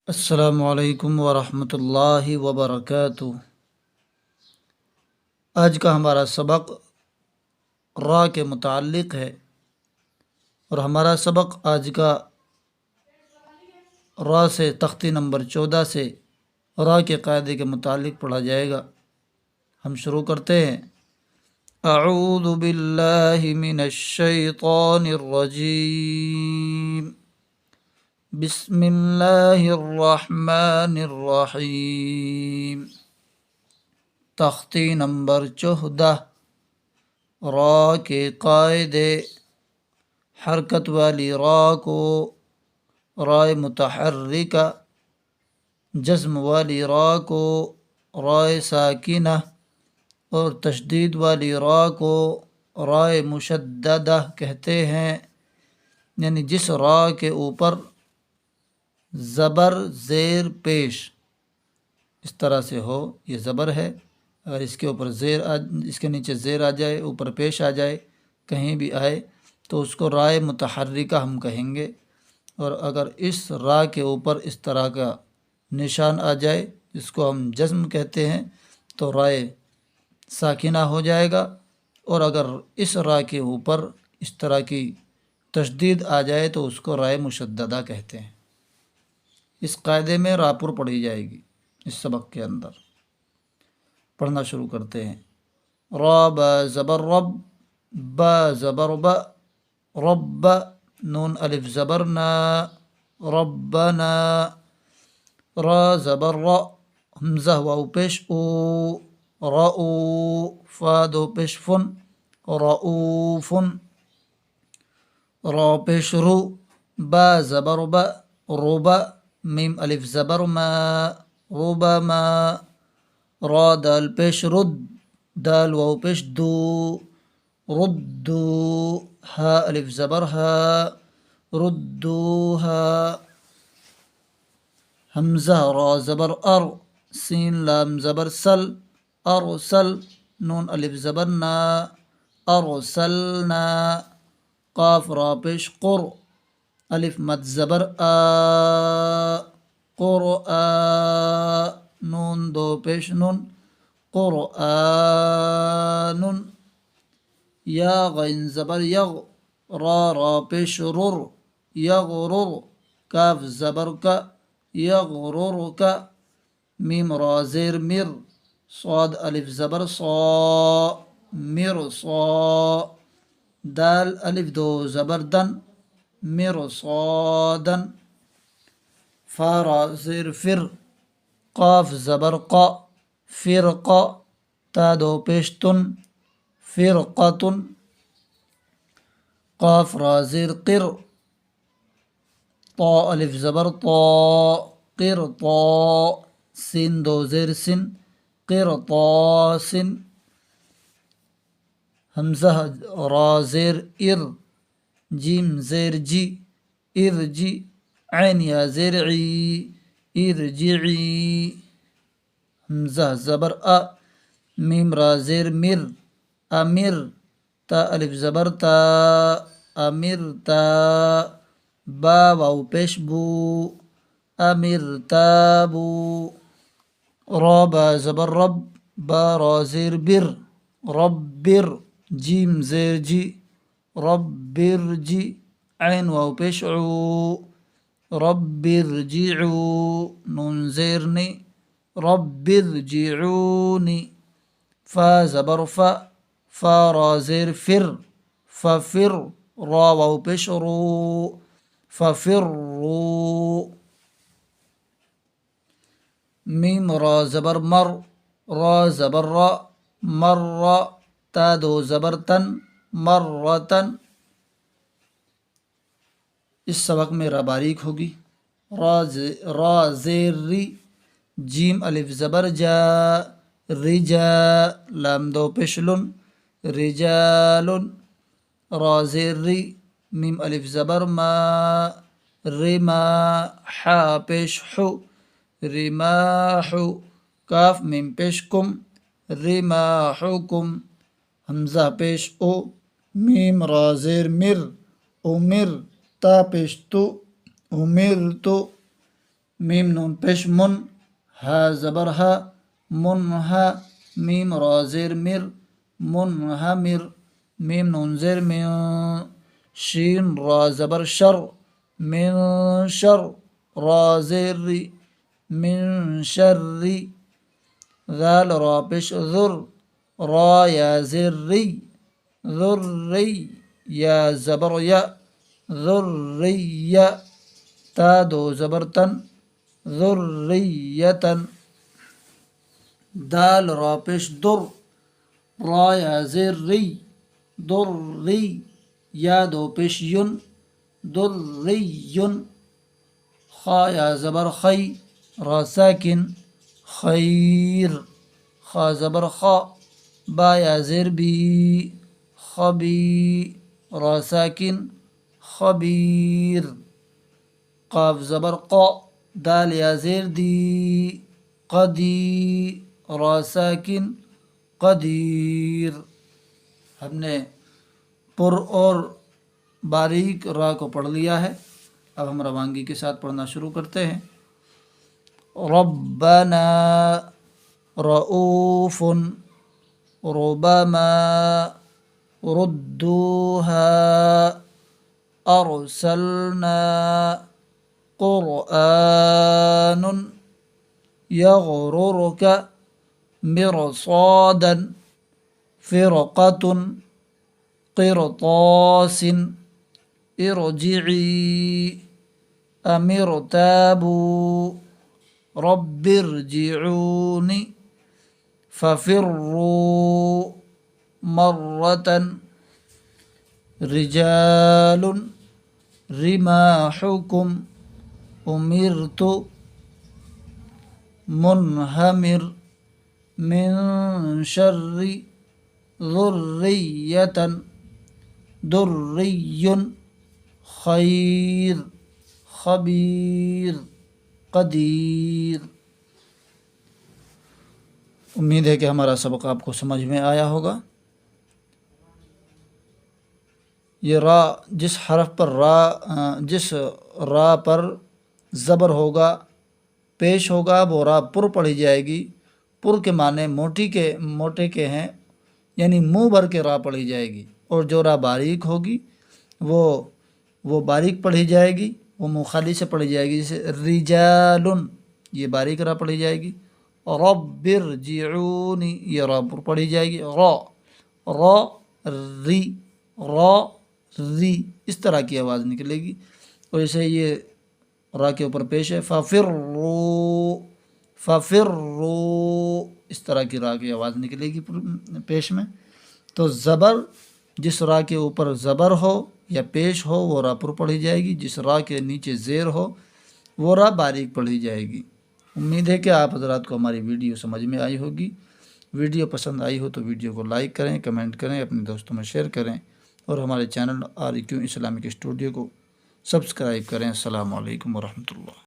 السلام علیکم ورحمۃ اللہ وبرکاتہ۔ آج کا ہمارا سبق را کے متعلق ہے، اور ہمارا سبق آج کا را سے تختی نمبر 14 سے را کے قاعدے کے متعلق پڑھا جائے گا۔ ہم شروع کرتے ہیں۔ اعوذ باللہ من الشیطان الرجیم، بسم اللہ الرحمن الرحیم۔ تختی نمبر 14، را کے قاعدے۔ حرکت والی را کو رائے متحرکہ، جزم والی را کو رائے ساکنہ، اور تشدید والی را کو رائے مشددہ کہتے ہیں، یعنی جس را کے اوپر زبر زیر پیش اس طرح سے ہو، یہ زبر ہے، اگر اس کے اوپر اس کے نیچے زیر آ جائے، اوپر پیش آ جائے، کہیں بھی آئے تو اس کو رائے متحرکہ ہم کہیں گے۔ اور اگر اس را کے اوپر اس طرح کا نشان آ جائے، جس کو ہم جزم کہتے ہیں، تو رائے ساکنہ ہو جائے گا۔ اور اگر اس را کے اوپر اس طرح کی تشدید آ جائے تو اس کو رائے مشددہ کہتے ہیں۔ اس قاعدے میں راپور پڑھی جائے گی اس سبق کے اندر۔ پڑھنا شروع کرتے ہیں۔ را با زبر رب، با زبر با، رب، نون الف زبر نا، ربنا۔ را زبر را، حمزہ واو پیش او، رؤ، فا دو پیش فن، رؤوف۔ را پیش رو، با زبر با، ربا، میم الف زبر ما، ربما۔ را دال پیش رد، دال واو پیش دو، ردو، ہا الف زبر ہا، ردوہا۔ حمزہ را زبر ار، سین لام زبر سل، ارسل، نون الف زبر نا، ارسلنا۔ قاف را پیش قر، الف مد زبر آ، قرآ، نون دو پیش نون، قرآن۔ یا غین زبر یغ، را پیش رر، یغرر، کاف زبر کا، یغرر کا۔ میم را زیر مر، صاد الف زبر صا، مرصا۔ دال الف دو زبر دن، مرصادا۔ فا را زیر فر، قاف زبر قا، فرقا، تا دو پیش تن، فرقة۔ قاف را زیر قر، طا الف زبر طا، قرطا، سین دو زیر سن، قرطاس۔ حمزہ را زیر ار، جیم زیر جی، ارجی، عین یا زیر عی، ارجعی۔ حمزہ زبر آ، میم را زیر مر، امر، تا الف زبر تا، امرتا۔ با واو پیش بو، امرتابو۔ را با زبر رب، با را زیر بر، ربر، جیم زیر جی، ربرجی، عین واو پیش عو، ربرجعو، نون زیر نی، ربرجعونی۔ فا زبر فا، فا را زیر فر، ففر، را واو پیش رو، ففروا۔ میم را زبر مر، را زبر را، مر، تا دو زبر تن، مرتن۔ اس سبق میں را باریک ہوگی۔ را زیر ری، جیم الف زبر جا، رجا، لام دو پیش لن، رجال۔ را زیر ری، میم الف زبر ما، رما، حا پیش حو، رماح، کاف میم پیش کم، رماحکم۔ حمزہ پیش او، میم را زیر مر، امر، تا پیش تو، امرتو۔ میم نون پیش من، ہا زبر ہا، منہا، میم را زیر مر، منہمر، میم نون زیر من، شین را زبر شر، من شر، را زیر ری، من شر، ذال را پیش ذر، را یا زیر ری، ذری، یا زبر یا، ذریہ، تا دو زبر تن، ذریتن، دال را پیش در، را یا زیر ری، دری، یا دو پیش یون، دریون، خا یا زبر خی، را ساکن، خیر، خا زبر خا، با یا زیر بی، خبی، را ساکن، خبیر، قاف زبر قا، دال یا زیر دی، قدی، را ساکن، قدیر۔ ہم نے پر اور باریک را کو پڑھ لیا ہے، اب ہم روانگی کے ساتھ پڑھنا شروع کرتے ہیں۔ ربنا، رؤوف، ربما، ردوها، ارسلنا، قرآن، یغررک، مرصادا، فرقة، قرطاس، ارجعی، امر تابوا، رب ارجعون، ففروا، مرة، رجال، رماحكم، امرت، منہمر، من شر، ذریة، دری، خیر، خبیر، قدیر۔ امید ہے کہ ہمارا سبق آپ کو سمجھ میں آیا ہوگا۔ یہ را، جس حرف پر جس را پر زبر ہوگا، پیش ہوگا، وہ را پر پڑھی جائے گی۔ پر کے معنی موٹے کے ہیں، یعنی منہ بھر کے را پڑھی جائے گی، اور جو را باریک ہوگی وہ باریک پڑھی جائے گی، وہ منہ خالی سے پڑھی جائے گی، جیسے رجال، یہ باریک را پڑھی جائے گی، رب ارجعون، یہ را پر پڑھی جائے گی، را ری، را ری، اس طرح کی آواز نکلے گی۔ اور جیسے یہ را کے اوپر پیش ہے، ففروا، اس طرح کی را کی آواز نکلے گی پیش میں۔ تو زبر، جس را کے اوپر زبر ہو یا پیش ہو وہ را پر پڑھی جائے گی، جس را کے نیچے زیر ہو وہ را باریک پڑھی جائے گی۔ امید ہے کہ آپ حضرات کو ہماری ویڈیو سمجھ میں آئی ہوگی۔ ویڈیو پسند آئی ہو تو ویڈیو کو لائک کریں، کمنٹ کریں، اپنے دوستوں میں شیئر کریں، اور ہمارے چینل RQ اسلامک اسٹوڈیو کو سبسکرائب کریں۔ السلام علیکم ورحمۃ اللہ۔